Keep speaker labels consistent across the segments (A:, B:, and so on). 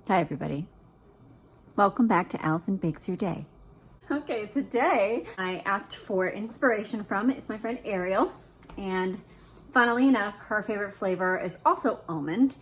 A: Hi everybody. Welcome back to Allison Bakes Your Day. Okay, today I asked for inspiration from is my friend Ariel, and funnily enough, her favorite flavor is also almond.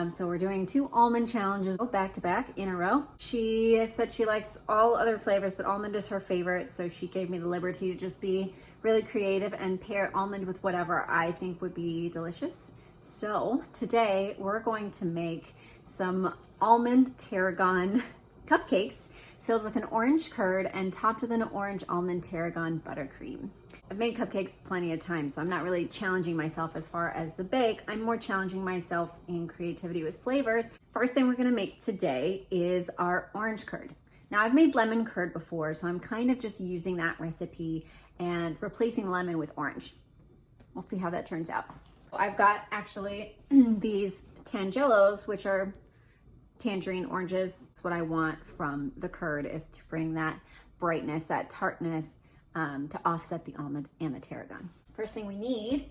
A: So we're doing 2 almond challenges back to back in a row. She said she likes all other flavors, but almond is her favorite. So she gave me the liberty to just be really creative and pair almond with whatever I think would be delicious. So today we're going to make some Almond Tarragon Cupcakes filled with an orange curd and topped with an orange almond tarragon buttercream. I've made cupcakes plenty of times, so I'm not really challenging myself as far as the bake. I'm more challenging myself in creativity with flavors. First thing we're gonna make today is our orange curd. Now I've made lemon curd before, so I'm kind of just using that recipe and replacing lemon with orange. We'll see how that turns out. I've got actually these Tangelos, which are tangerine oranges. It's what I want from the curd, is to bring that brightness, that tartness, to offset the almond and the tarragon. First thing we need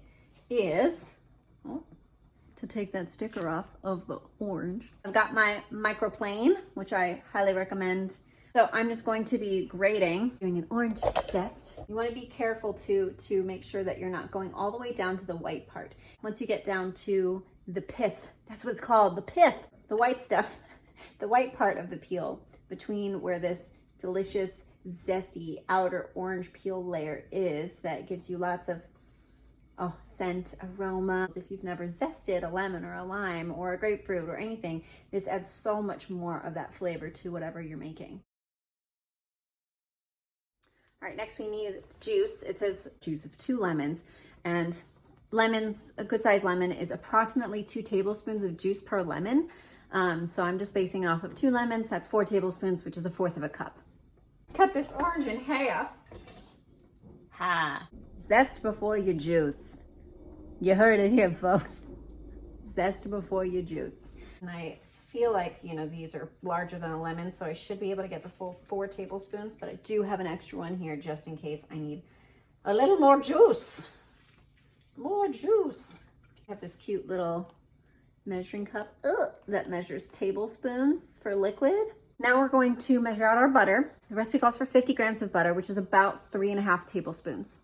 A: is to take that sticker off of the orange. I've got my microplane, which I highly recommend. So I'm just going to be grating, doing an orange zest. You want to be careful to make sure that you're not going all the way down to the white part. Once you get down to the pith, that's what it's called, the pith, the white stuff, the white part of the peel, between where this delicious, zesty outer orange peel layer is, that gives you lots of scent, aroma. If you've never zested a lemon or a lime or a grapefruit or anything, this adds so much more of that flavor to whatever you're making. All right, next we need juice. It says juice of 2 lemons, and lemons, a good sized lemon is approximately 2 tablespoons of juice per lemon. So I'm just basing it off of 2 lemons. That's 4 tablespoons, which is 1/4 of a cup. Cut this orange in half. Ha! Zest before you juice. You heard it here, folks. Zest before you juice. And I feel like, these are larger than a lemon, so I should be able to get the full 4 tablespoons, but I do have an extra one here just in case I need a little more juice. More juice. I have this cute little measuring cup that measures tablespoons for liquid. Now we're going to measure out our butter. The recipe calls for 50 grams of butter, which is about 3.5 tablespoons.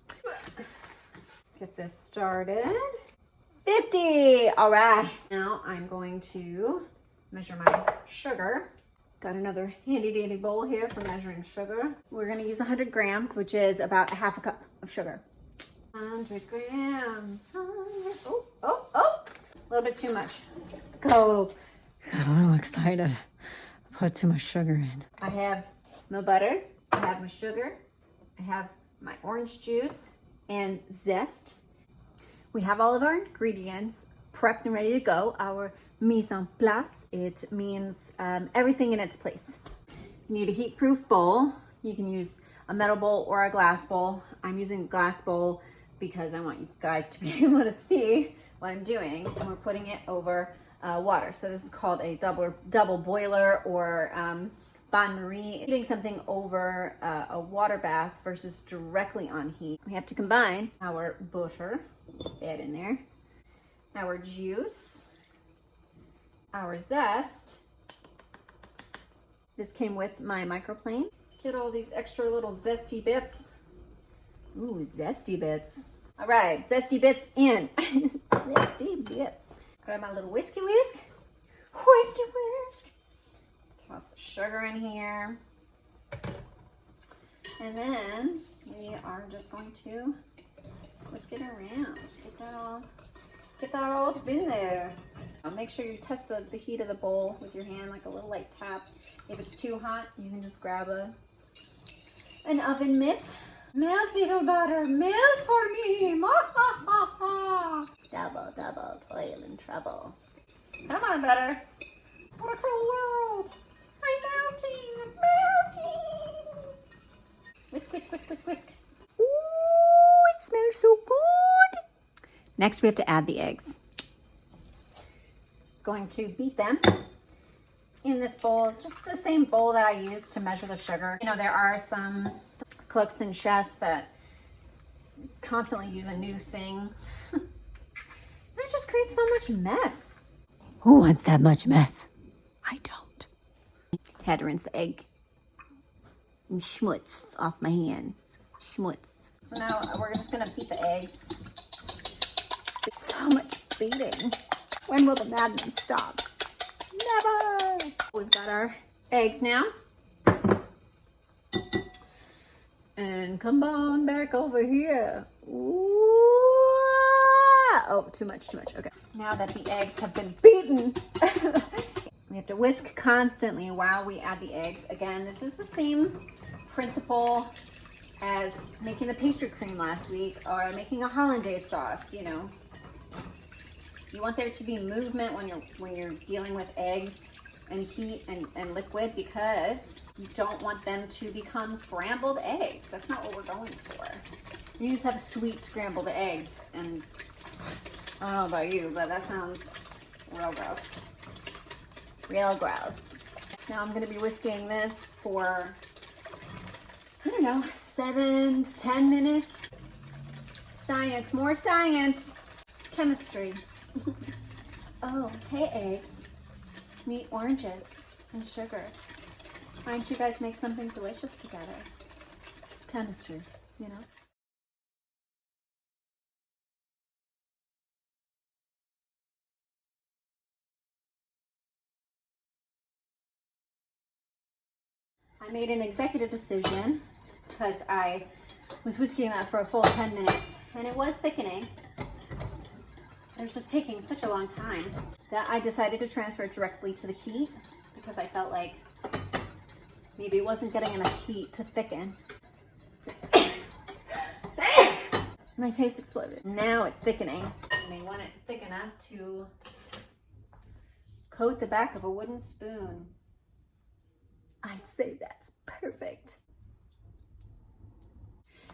A: Get this started. 50, all right. Now I'm going to measure my sugar. Got another handy dandy bowl here for measuring sugar. We're gonna use 100 grams, which is about 1/2 cup of sugar. 100 grams. A little bit too much. Go. Got a little excited. Put too much sugar in. I have my butter, I have my sugar, I have my orange juice and zest. We have all of our ingredients prepped and ready to go. Our mise en place, it means everything in its place. You need a heat-proof bowl. You can use a metal bowl or a glass bowl. I'm using a glass bowl because I want you guys to be able to see what I'm doing. And we're putting it over water. So this is called a double boiler, or bain-marie, heating something over a water bath versus directly on heat. We have to combine our butter, add in there, our juice, our zest. This came with my microplane. Get all these extra little zesty bits. Ooh, zesty bits. All right, zesty bits in. Zesty bits. Grab my little whisk. Whisk. Toss the sugar in here. And then we are just going to whisk it around. Get that all up in there. Make sure you test the heat of the bowl with your hand, like a little light tap. If it's too hot, you can just grab an oven mitt. Melt, little butter, melt for me. Double, toil and trouble. Come on, butter. What a cool world. I'm melting. Whisk. Ooh, it smells so good. Next, we have to add the eggs. Going to beat them in this bowl, just the same bowl that I used to measure the sugar. There are some cooks and chefs that constantly use a new thing. It just creates so much mess. Who wants that much mess? I don't. Had to rinse the egg. And schmutz off my hands. Schmutz. So now we're just gonna beat the eggs. So much beating. When will the madness stop? Never! We've got our eggs now. And come on back over here. Ooh. Oh, too much. Okay. Now that the eggs have been beaten, we have to whisk constantly while we add the eggs. Again, this is the same principle as making the pastry cream last week or making a hollandaise sauce, you know. You want there to be movement when you're dealing with eggs and heat and liquid, because you don't want them to become scrambled eggs. That's not what we're going for. You just have sweet scrambled eggs, and I don't know about you, but that sounds real gross. Real gross. Now I'm gonna be whisking this for, I don't know, 7 to 10 minutes. Science, more science. It's chemistry. Oh, hey eggs. Meet oranges and sugar. Why don't you guys make something delicious together? Chemistry, you know? I made an executive decision because I was whisking that for a full 10 minutes and it was thickening. It was just taking such a long time that I decided to transfer it directly to the heat because I felt like maybe it wasn't getting enough heat to thicken. My face exploded. Now it's thickening. And I want it thick enough to coat the back of a wooden spoon. I'd say that's perfect.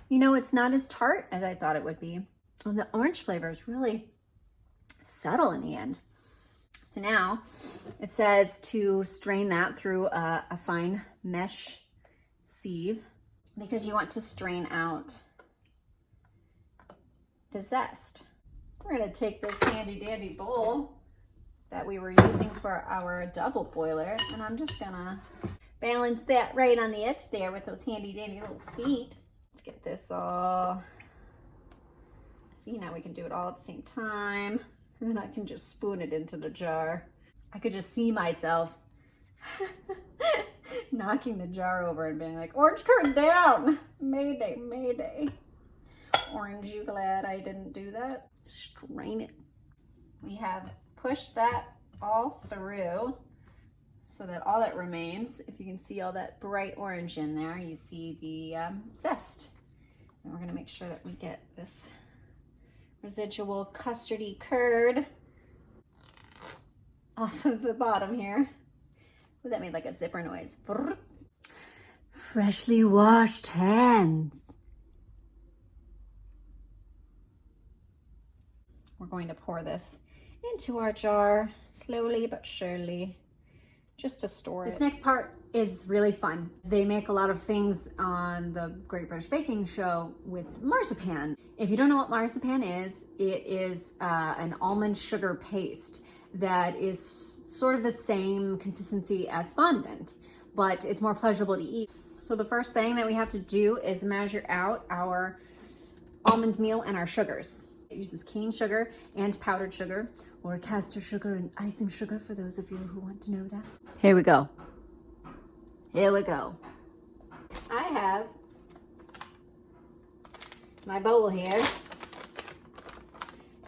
A: You know, it's not as tart as I thought it would be. And the orange flavor is really subtle in the end. So now it says to strain that through a fine mesh sieve because you want to strain out the zest. We're gonna take this handy dandy bowl that we were using for our double boiler, and I'm just gonna balance that right on the edge there with those handy dandy little feet. Let's get this all, see, now we can do it all at the same time. And then I can just spoon it into the jar. I could just see myself knocking the jar over and being like, orange curtain down. Mayday, mayday. Orange, you glad I didn't do that? Strain it. We have pushed that all through so that all that remains, if you can see all that bright orange in there, you see the zest. And we're gonna make sure that we get this residual custardy curd off of the bottom here. Ooh, that made like a zipper noise. Freshly washed hands. We're going to pour this into our jar slowly but surely, just to store it. This next part is really fun. They make a lot of things on the Great British Baking Show with marzipan. If you don't know what marzipan is, it is an almond sugar paste that is sort of the same consistency as fondant, but it's more pleasurable to eat. So the first thing that we have to do is measure out our almond meal and our sugars. It uses cane sugar and powdered sugar, or castor sugar and icing sugar for those of you who want to know that. Here we go. Here we go. I have my bowl here,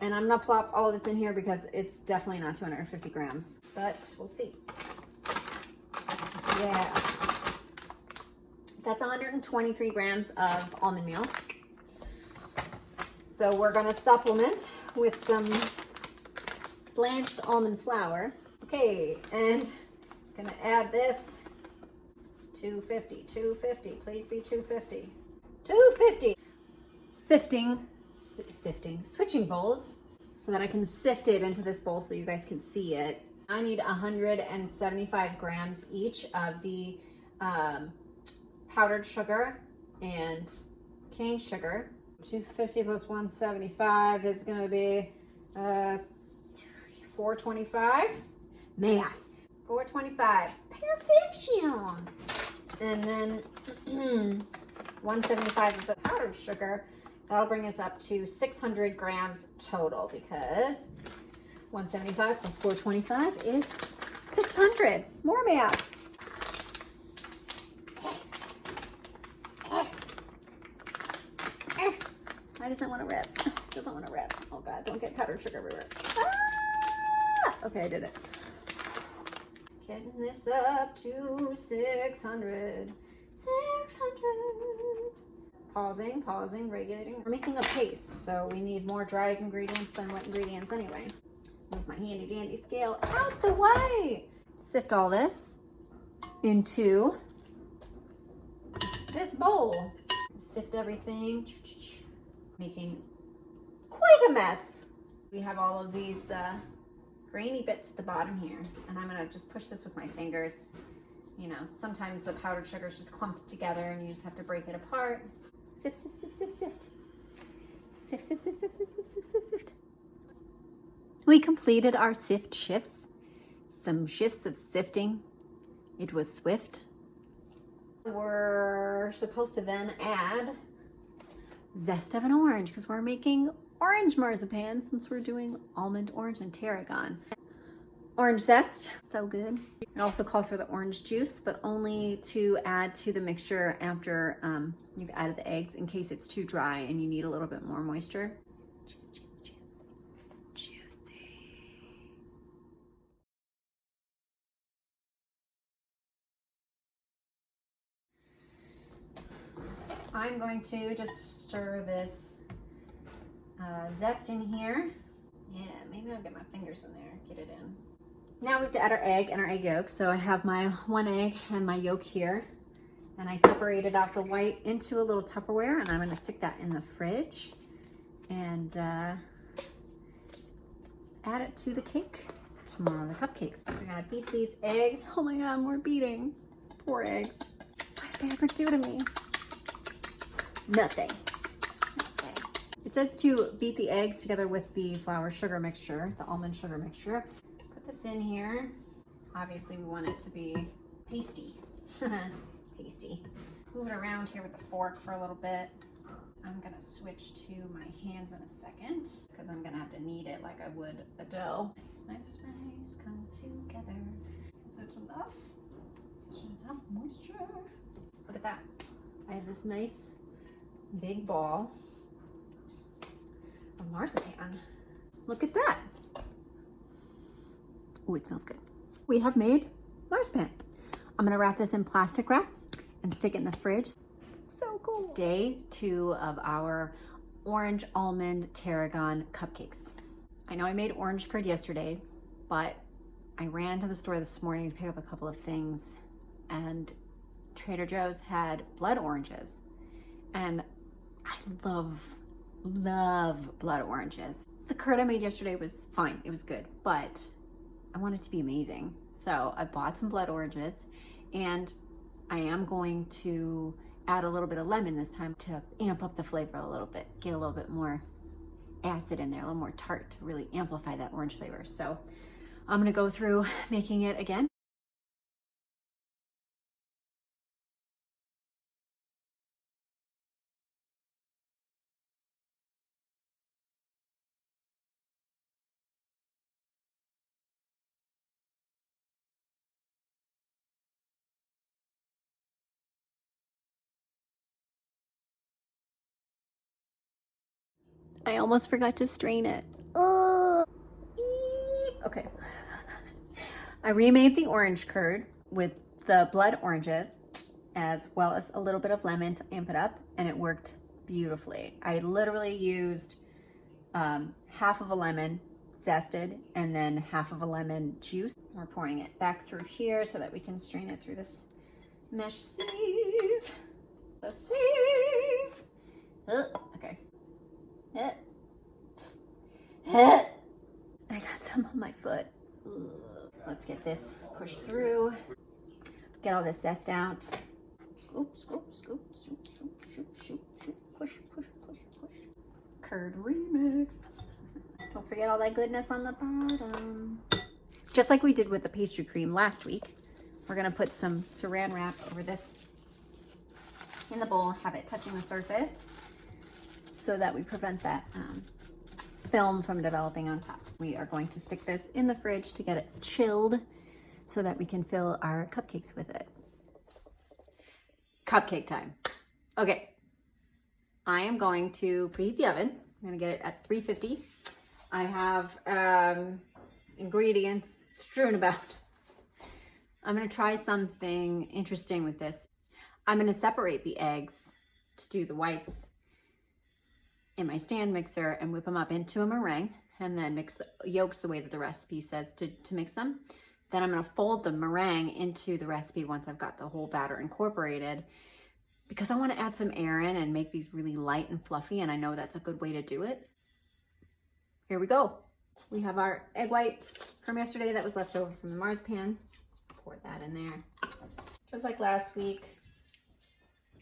A: and I'm gonna plop all of this in here because it's definitely not 250 grams, but we'll see. Yeah. That's 123 grams of almond meal. So we're gonna supplement with some blanched almond flour. Okay, and gonna add this 250, please be 250. 250. Switching bowls so that I can sift it into this bowl so you guys can see it. I need 175 grams each of the powdered sugar and cane sugar. 250 plus 175 is gonna be 425. Math. 425 Perfection. And then 175 of the powdered sugar. That'll bring us up to 600 grams total, because 175 plus 425 is 600. More math. I doesn't want to rip. Doesn't want to rip. Oh God, don't get powdered sugar everywhere. Ah! Okay, I did it. Getting this up to 600. 600. Pausing, regulating. We're making a paste, so we need more dry ingredients than wet ingredients anyway. Move my handy dandy scale out the way. Sift all this into this bowl. Sift everything. Making quite a mess. We have all of these grainy bits at the bottom here, and I'm gonna just push this with my fingers. You know, sometimes the powdered sugar is just clumped together and you just have to break it apart. Sift, sift, sift, sift, sift. Sift, sift, sift, sift, sift, sift, sift, sift, sift. We completed our sift shifts. Some shifts of sifting. It was swift. We're supposed to then add zest of an orange, because we're making orange marzipan since we're doing almond, orange, and tarragon. Orange zest, so good. It also calls for the orange juice, but only to add to the mixture after you've added the eggs, in case it's too dry and you need a little bit more moisture. Juice, juice, juice. Juicy. I'm going to just stir this zest in here. Yeah, maybe I'll get my fingers in there, get it in. Now we have to add our egg and our egg yolk. So I have my one egg and my yolk here, and I separated out the white into a little Tupperware, and I'm gonna stick that in the fridge and add it to the cake tomorrow, the cupcakes. We're gonna beat these eggs. Oh my God, more beating. Poor eggs. What did they ever do to me? Nothing. It says to beat the eggs together with the flour sugar mixture, the almond sugar mixture. Put this in here. Obviously we want it to be pasty. Pasty. Move it around here with the fork for a little bit. I'm gonna switch to my hands in a second, because I'm gonna have to knead it like I would a dough. Nice, come together. Is it enough? Is it enough moisture? Look at that. I have this nice big ball of marzipan. Look at that. Oh, it smells good. We have made marzipan. I'm gonna wrap this in plastic wrap and stick it in the fridge. So cool. Day 2 of our orange almond tarragon cupcakes. I know I made orange curd yesterday, but I ran to the store this morning to pick up a couple of things, and Trader Joe's had blood oranges, and I love blood oranges. The curd I made yesterday was fine, it was good, but I want it to be amazing. So I bought some blood oranges, and I am going to add a little bit of lemon this time to amp up the flavor a little bit, get a little bit more acid in there, a little more tart to really amplify that orange flavor. So I'm gonna go through making it again. I almost forgot to strain it. Okay. I remade the orange curd with the blood oranges, as well as a little bit of lemon to amp it up, and it worked beautifully. I literally used half of a lemon zested and then half of a lemon juice. We're pouring it back through here so that we can strain it through this mesh sieve. The sieve. Okay. I got some on my foot. Let's get this pushed through. Get all this zest out. Scoop, scoop, scoop, scoop, scoop, shoot, shoot, shoot, push, push, push, push. Curd remix. Don't forget all that goodness on the bottom. Just like we did with the pastry cream last week, We're gonna put some saran wrap over this in the bowl, have it touching the surface so that we prevent that film from developing on top. We are going to stick this in the fridge to get it chilled so that we can fill our cupcakes with it. Cupcake time. Okay, I am going to preheat the oven. I'm gonna get it at 350. I have ingredients strewn about. I'm gonna try something interesting with this. I'm gonna separate the eggs to do the whites in my stand mixer and whip them up into a meringue, and then mix the yolks the way that the recipe says to mix them. Then I'm gonna fold the meringue into the recipe once I've got the whole batter incorporated, because I wanna add some air in and make these really light and fluffy, and I know that's a good way to do it. Here we go. We have our egg white from yesterday that was left over from the Marzipan. Pour that in there. Just like last week,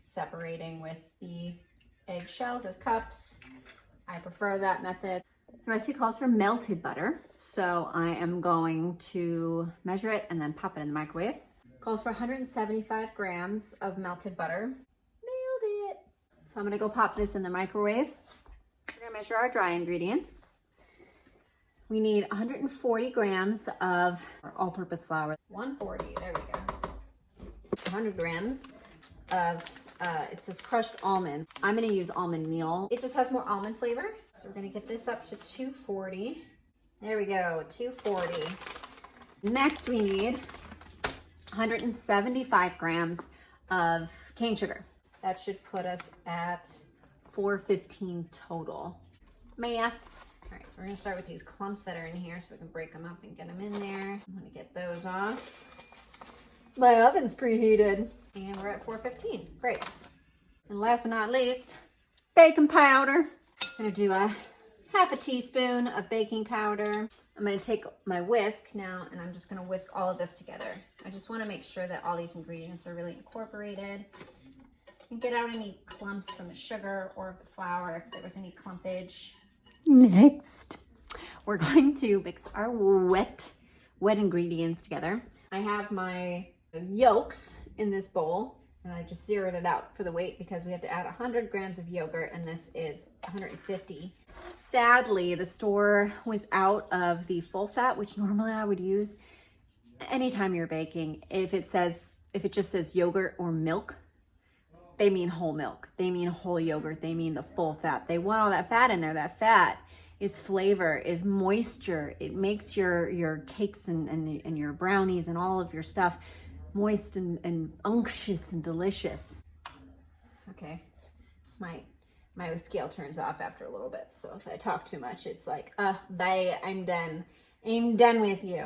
A: separating with the eggshells as cups. I prefer that method. The recipe calls for melted butter, so I am going to measure it and then pop it in the microwave. Calls for 175 grams of melted butter. Nailed it. So I'm gonna go pop this in the microwave. We're gonna measure our dry ingredients. We need 140 grams of all-purpose flour. 140, there we go. 100 grams of it says crushed almonds. I'm gonna use almond meal. It just has more almond flavor. So we're gonna get this up to 240. There we go, 240. Next we need 175 grams of cane sugar. That should put us at 415 total. Math. All right, so we're gonna start with these clumps that are in here so we can break them up and get them in there. I'm gonna get those off. My oven's preheated. And we're at 415, great. And last but not least, baking powder. I'm gonna do a half a teaspoon of baking powder. I'm gonna take my whisk now and I'm just gonna whisk all of this together. I just wanna make sure that all these ingredients are really incorporated. And get out any clumps from the sugar or the flour if there was any clumpage. Next, we're going to mix our wet ingredients together. I have my yolks in this bowl and I just zeroed it out for the weight because we have to add 100 grams of yogurt and this is 150. Sadly, the store was out of the full fat, which normally I would use anytime you're baking. If it just says yogurt or milk, they mean whole milk, they mean whole yogurt, they mean the full fat. They want all that fat in there. That fat is flavor, is moisture. It makes your cakes and your brownies and all of your stuff moist and unctuous and delicious. Okay, my scale turns off after a little bit, so if I talk too much, it's like, bye, I'm done. I'm done with you.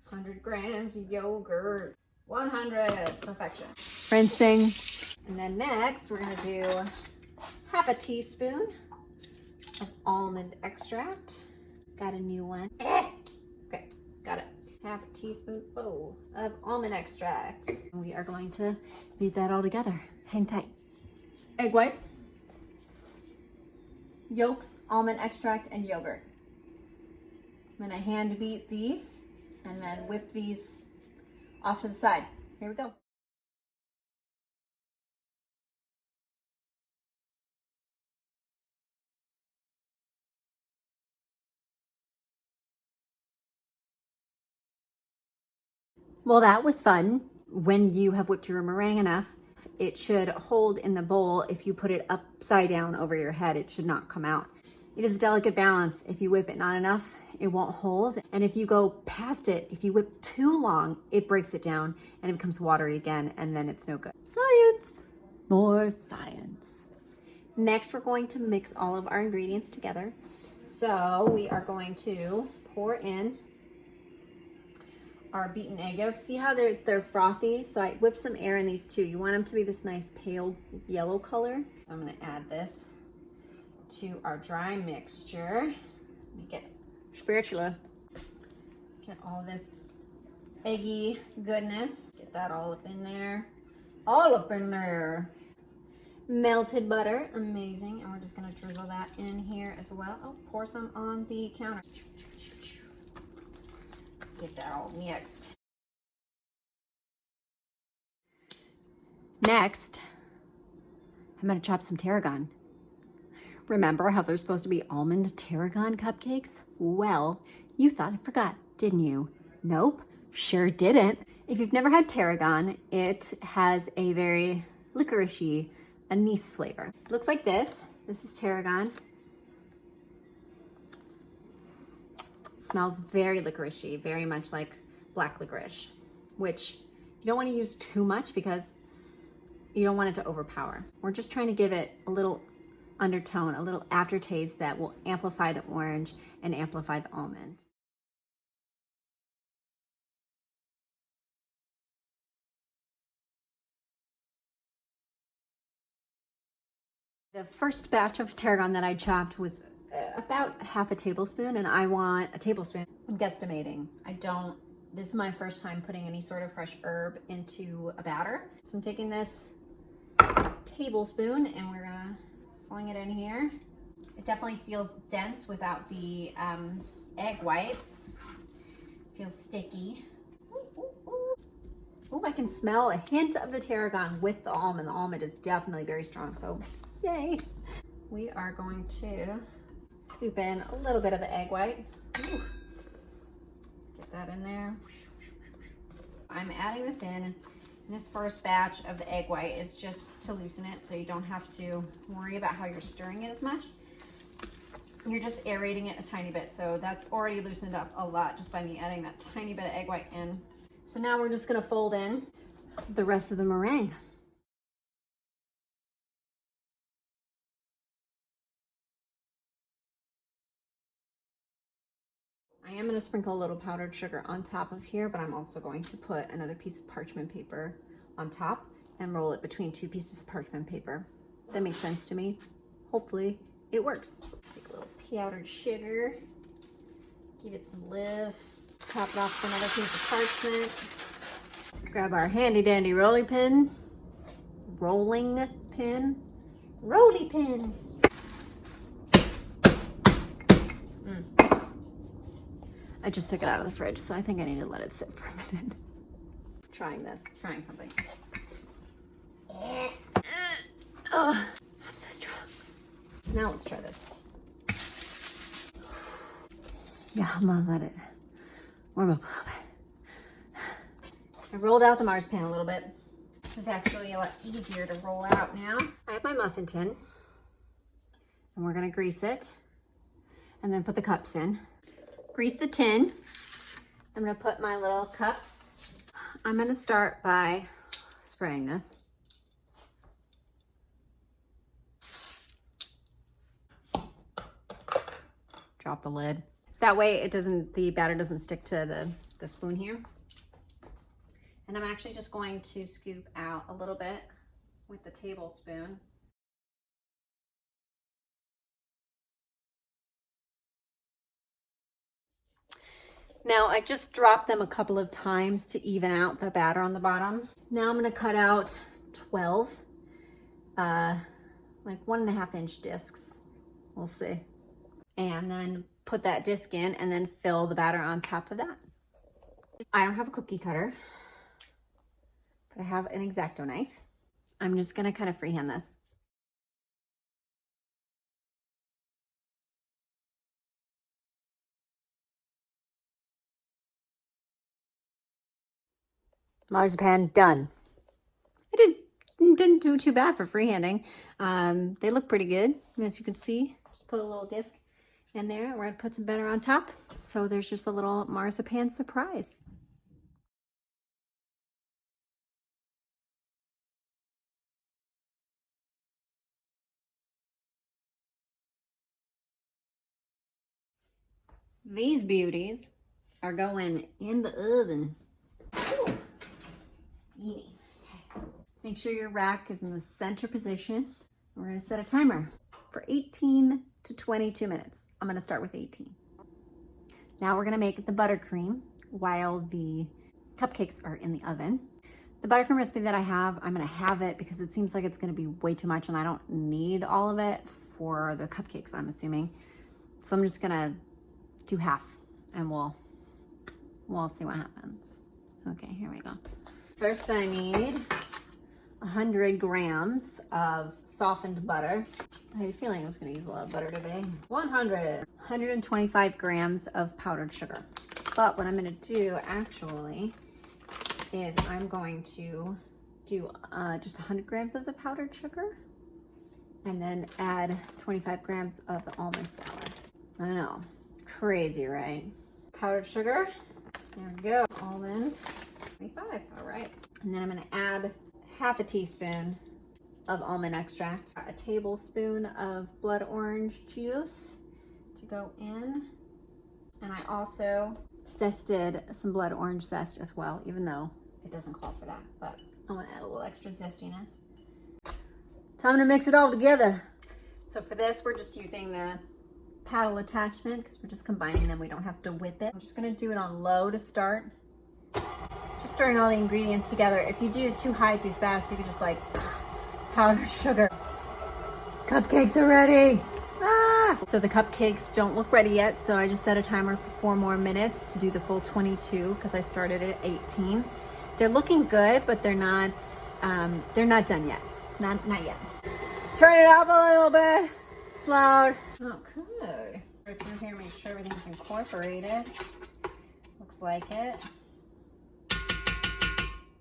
A: 100 grams of yogurt, 100, perfection. Rinsing. And then next, we're gonna do half a teaspoon of almond extract. Got a new one. Okay, got it. Half a teaspoon of almond extract. We are going to beat that all together. Hang tight. Egg whites, yolks, almond extract, and yogurt. I'm gonna hand beat these and then whip these off to the side. Here we go. Well, that was fun. When you have whipped your meringue enough, it should hold in the bowl. If you put it upside down over your head, it should not come out. It is a delicate balance. If you whip it not enough, it won't hold. And if you go past it, if you whip too long, it breaks it down and it becomes watery again, and then it's no good. Science, more science. Next, we're going to mix all of our ingredients together. So we are going to pour in our beaten egg yolks. See how they're frothy? So I whipped some air in these too. You want them to be this nice pale yellow color. So I'm gonna add this to our dry mixture. Let me get spatula. Get all this eggy goodness. Get that all up in there. All up in there. Melted butter, amazing. And we're just gonna drizzle that in here as well. Oh, pour some on the counter. Get that all mixed. Next, I'm gonna chop some tarragon. Remember how they're supposed to be almond tarragon cupcakes? Well, you thought I forgot, didn't you? Nope, sure didn't. If you've never had tarragon, it has a very licoricey, anise flavor. It looks like this. This is tarragon. Smells very licoricey, very much like black licorice, which you don't want to use too much because you don't want it to overpower. We're just trying to give it a little undertone, a little aftertaste that will amplify the orange and amplify the almond. The first batch of tarragon that I chopped was about half a tablespoon, and I want a tablespoon. I'm guesstimating. This is my first time putting any sort of fresh herb into a batter. So I'm taking this tablespoon and we're gonna fling it in here. It definitely feels dense without the egg whites. Feels sticky. Oh, I can smell a hint of the tarragon with the almond. The almond is definitely very strong, so yay. We are going to scoop in a little bit of the egg white. Ooh. Get that in there. I'm adding this in. This first batch of the egg white is just to loosen it so you don't have to worry about how you're stirring it as much. You're just aerating it a tiny bit, so that's already loosened up a lot just by me adding that tiny bit of egg white in. So now we're just gonna fold in the rest of the meringue. I am gonna sprinkle a little powdered sugar on top of here, but I'm also going to put another piece of parchment paper on top and roll it between two pieces of parchment paper. That makes sense to me. Hopefully it works. Take a little powdered sugar, give it some live, top it off with another piece of parchment. Grab our handy dandy rolling pin. I just took it out of the fridge, so I think I need to let it sit for a minute. Trying something. Oh, I'm so strong. Now let's try this. Yeah, I'm gonna let it warm up a little bit. I rolled out the marzipan a little bit. This is actually a lot easier to roll out now. I have my muffin tin, and we're gonna grease it, and then put the cups in. Grease the tin. I'm gonna put my little cups. I'm gonna start by spraying this. Drop the lid. That way the batter doesn't stick to the spoon here. And I'm actually just going to scoop out a little bit with the tablespoon. Now I just dropped them a couple of times to even out the batter on the bottom. Now I'm gonna cut out 12, like 1.5 inch discs, we'll see. And then put that disc in and then fill the batter on top of that. I don't have a cookie cutter, but I have an X-Acto knife. I'm just gonna kind of freehand this. Marzipan done. I didn't do too bad for freehanding. They look pretty good, as you can see. Just put a little disc in there. We're gonna put some batter on top. So there's just a little marzipan surprise. These beauties are going in the oven. Ooh, steamy. Okay. Make sure your rack is in the center position. We're gonna set a timer for 18 to 22 minutes. I'm gonna start with 18. Now we're gonna make the buttercream while the cupcakes are in the oven. The buttercream recipe that I have, I'm gonna have it because it seems like it's gonna be way too much and I don't need all of it for the cupcakes, I'm assuming. So I'm just gonna do half and we'll see what happens. Okay, here we go. First I need 100 grams of softened butter. I had a feeling I was going to use a lot of butter today. 125 grams of powdered sugar. But what I'm going to do actually is I'm going to do just 100 grams of the powdered sugar and then add 25 grams of the almond flour. I know, crazy, right? Powdered sugar, there we go. Almond, 25, all right. And then I'm going to add half a teaspoon of almond extract, a tablespoon of blood orange juice to go in. And I also zested some blood orange zest as well, even though it doesn't call for that, but I want to add a little extra zestiness. Time to mix it all together. So for this, we're just using the paddle attachment because we're just combining them. We don't have to whip it. I'm just going to do it on low to start. Just stirring all the ingredients together. If you do it too high, too fast, you can just like powdered sugar. Cupcakes are ready. Ah! So the cupcakes don't look ready yet, so I just set a timer for 4 more minutes to do the full 22 because I started at 18. They're looking good, but they're not done yet. Not yet. Turn it up a little bit. It's loud. Okay. Right through here, make sure everything's incorporated. Looks like it.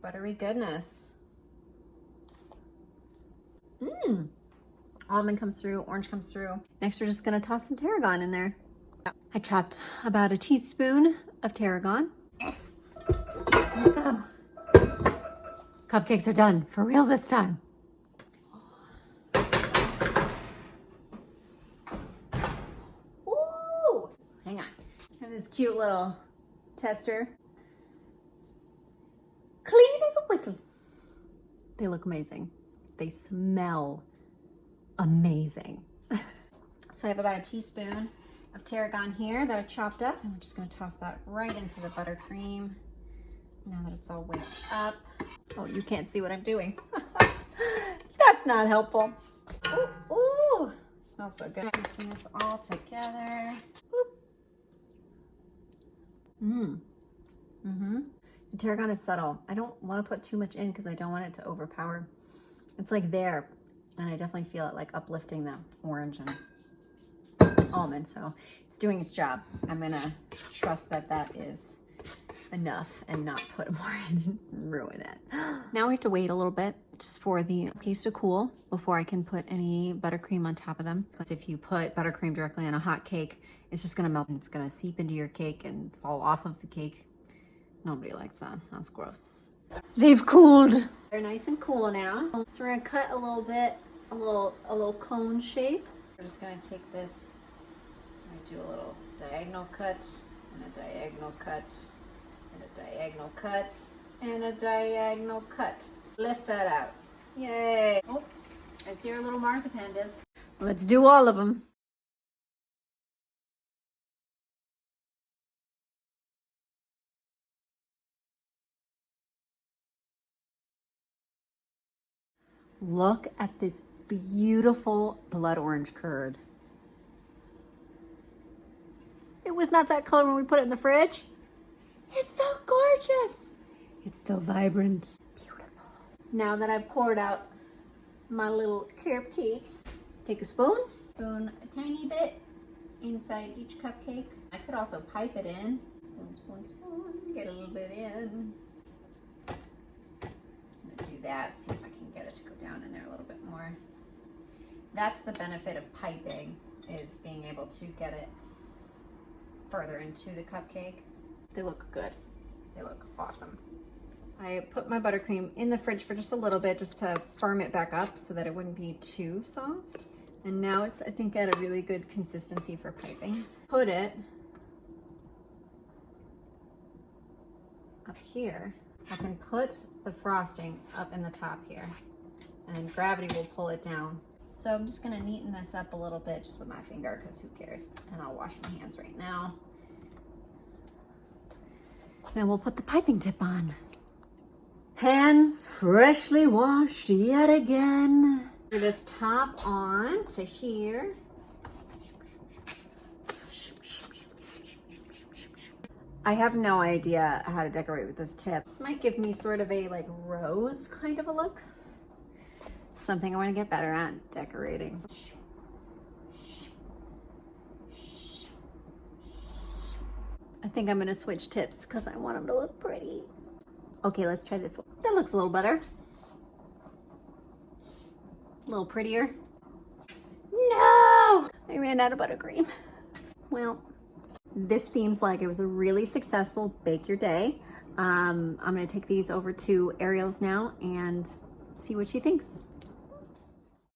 A: Buttery goodness. Almond comes through, orange comes through. Next, we're just gonna toss some tarragon in there. I chopped about a teaspoon of tarragon. Let's go. Cupcakes are done, for real this time. Ooh, hang on. I have this cute little tester. Clean as a whistle. They look amazing. They smell amazing. So I have about a teaspoon of tarragon here that I chopped up, and we're just gonna toss that right into the buttercream. Now that it's all whipped up. Oh, you can't see what I'm doing. That's not helpful. Ooh, ooh. Smells so good. Mixing this all together. The tarragon is subtle. I don't want to put too much in because I don't want it to overpower. It's like there, and I definitely feel it like uplifting the orange and almond, so it's doing its job. I'm gonna trust that that is enough and not put more in and ruin it. Now we have to wait a little bit just for the cakes to cool before I can put any buttercream on top of them. Because if you put buttercream directly on a hot cake, it's just gonna melt and it's gonna seep into your cake and fall off of the cake. Nobody likes that. That's gross. They've cooled. They're nice and cool now. So we're gonna cut a little bit, a little cone shape. We're just gonna take this and do a little diagonal cut and a diagonal cut and a diagonal cut and a diagonal cut. Lift that out. Yay. Oh, I see our little marzipan disc. Let's do all of them. Look at this beautiful blood orange curd. It was not that color when we put it in the fridge. It's so gorgeous. It's so vibrant. Beautiful. Now that I've poured out my little cupcakes, take a spoon a tiny bit inside each cupcake. I could also pipe it in. Spoon, get a little bit in. Do that, see if I can get it to go down in there a little bit more. That's the benefit of piping, is being able to get it further into the cupcake. They look good. They look awesome. I put my buttercream in the fridge for just a little bit just to firm it back up so that it wouldn't be too soft. And now it's, I think, at a really good consistency for piping. Put it up here. I can put the frosting up in the top here, and then gravity will pull it down. So I'm just gonna neaten this up a little bit just with my finger, because who cares? And I'll wash my hands right now. Then we'll put the piping tip on. Hands freshly washed yet again. Put this top on to here. I have no idea how to decorate with this tip. This might give me sort of a like rose kind of a look. something I want to get better at, decorating. I think I'm gonna switch tips because I want them to look pretty. Okay, let's try this one. That looks a little better. A little prettier. No! I ran out of buttercream. Well, this seems like it was a really successful Bake Your Day. I'm gonna take these over to Ariel's now and see what she thinks.